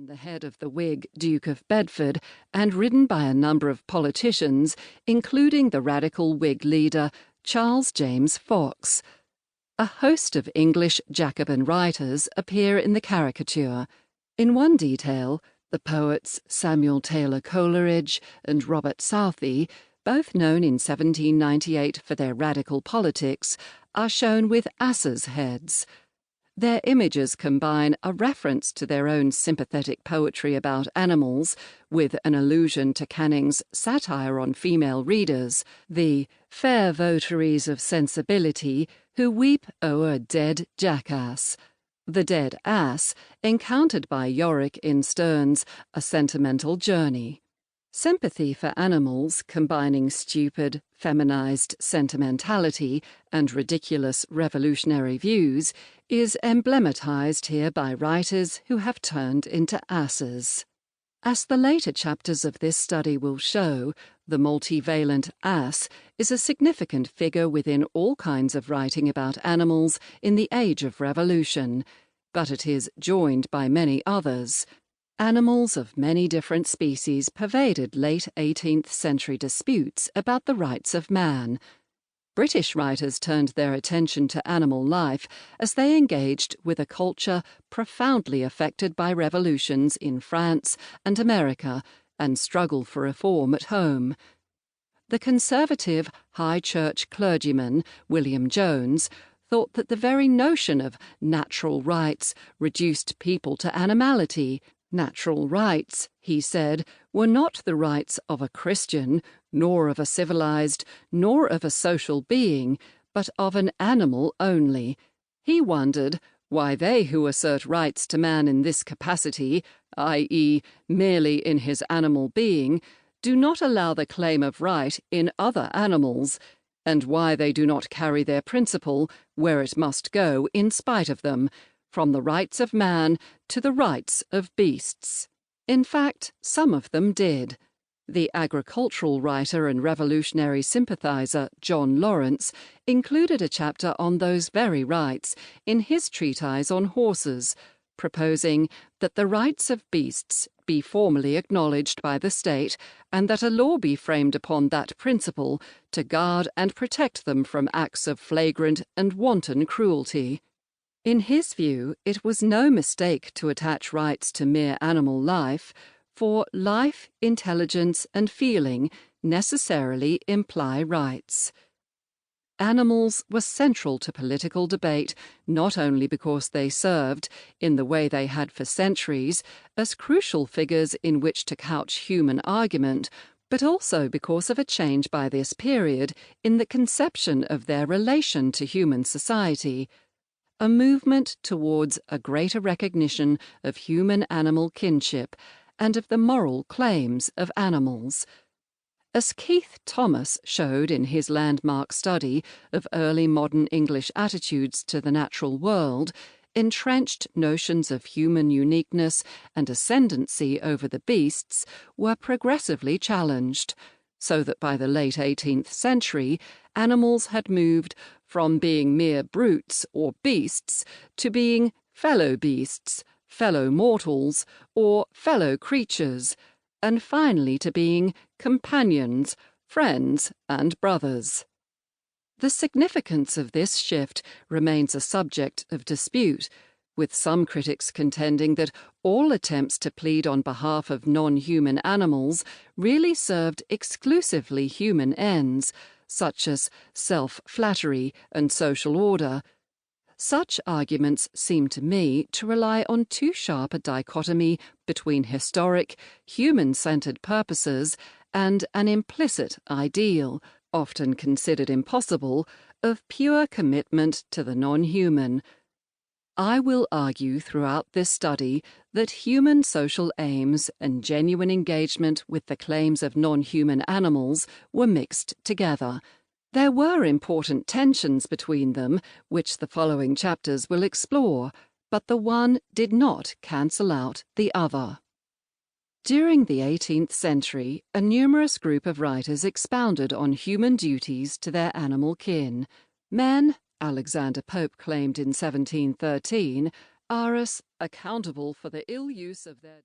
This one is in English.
the head of the Whig Duke of Bedford and ridden by a number of politicians, including the radical Whig leader Charles James Fox. A host of English Jacobin writers appear in the caricature. In one detail, the poets Samuel Taylor Coleridge and Robert Southey, both known in 1798 for their radical politics, are shown with asses' heads. Their images combine a reference to their own sympathetic poetry about animals with an allusion to Canning's satire on female readers, the fair votaries of sensibility who weep o'er a dead jackass. The dead ass, encountered by Yorick in Sterne's A Sentimental Journey. Sympathy for animals, combining stupid, feminized sentimentality and ridiculous revolutionary views, is emblematized here by writers who have turned into asses. As the later chapters of this study will show, the multivalent ass is a significant figure within all kinds of writing about animals in the age of revolution, but it is joined by many others. Animals of many different species pervaded late 18th century disputes about the rights of man. British writers turned their attention to animal life as they engaged with a culture profoundly affected by revolutions in France and America and struggle for reform at home. The conservative high church clergyman William Jones thought that the very notion of natural rights reduced people to animality. Natural rights, he said, were not the rights of a Christian, nor of a civilized, nor of a social being, but of an animal only. He wondered why they who assert rights to man in this capacity, i.e., merely in his animal being, do not allow the claim of right in other animals, and why they do not carry their principle where it must go in spite of them, from the rights of man to the rights of beasts. In fact, some of them did. The agricultural writer and revolutionary sympathizer John Lawrence included a chapter on those very rights in his treatise on horses, proposing that the rights of beasts be formally acknowledged by the state and that a law be framed upon that principle to guard and protect them from acts of flagrant and wanton cruelty. In his view, it was no mistake to attach rights to mere animal life, for life, intelligence, and feeling necessarily imply rights. Animals were central to political debate, not only because they served, in the way they had for centuries, as crucial figures in which to couch human argument, but also because of a change by this period in the conception of their relation to human society. A movement towards a greater recognition of human-animal kinship and of the moral claims of animals. As Keith Thomas showed in his landmark study of early modern English attitudes to the natural world, entrenched notions of human uniqueness and ascendancy over the beasts were progressively challenged, so that by the late 18th century, animals had moved from being mere brutes or beasts to being fellow beasts, fellow mortals, or fellow creatures, and finally to being companions, friends, and brothers. The significance of this shift remains a subject of dispute, with some critics contending that all attempts to plead on behalf of non-human animals really served exclusively human ends, such as self-flattery and social order. Such arguments seem to me to rely on too sharp a dichotomy between historic, human-centered purposes and an implicit ideal, often considered impossible, of pure commitment to the non-human. I will argue throughout this study that human social aims and genuine engagement with the claims of non-human animals were mixed together. There were important tensions between them, which the following chapters will explore, but the one did not cancel out the other. During the 18th century, a numerous group of writers expounded on human duties to their animal kin. Men, Alexander Pope claimed in 1713, are as accountable for the ill use of their